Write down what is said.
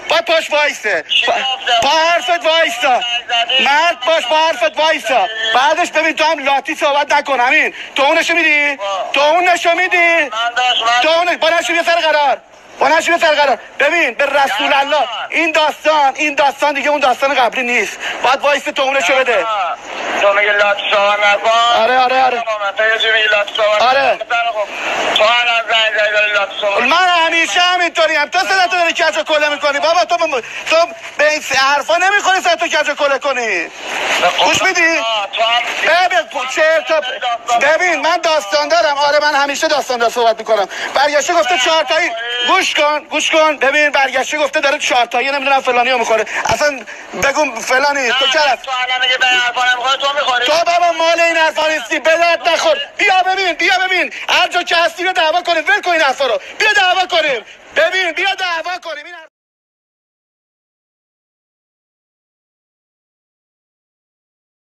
با پاش وایسه، با حرفت وایسا، مرد باش، با حرفت وایسا. بعدش ببین تو هم لاتی صحبت نکن. همین تو اونشو میدی؟ تو اونشو میدی؟ تو اونش با نشو یه سر قرار، با نشو یه سر قرار. ببین به رسول الله این داستان دیگه اون داستان قبلی نیست. باید وایسه تو اونشو بده. تو میگه لاتی صحبت نکن. آره تو یه جوری میگه لاتی صحبت آره. تو الان زنگ زدی داری لاتی صحبت. من همیشه همینطوریم. تو صداتو داری کج و کله میکنی بابا. تو به این حرفا نمیخوری صداتو کج و کله کنی. گوش میدی؟ ببین من داستان دارم. آره من همیشه داستان دار صحبت میکنم. برگشته گفته 4 تایی. گوش کن. ببین برگشته گفته داره 4 تایی نمیدونم فلانیو میخوره. اصلا بگو فلانی تو کرد. تو الان میگه به حرفا نمیخوره تو میخوری. تو بابا مال این حرفا نیستی. به درد نخور. بیا ببین هر جا که هستی رو دعوا کنیم. ول کن این حرفا رو. بیا دعوا کنیم. ببین بیا دعوا کنیم.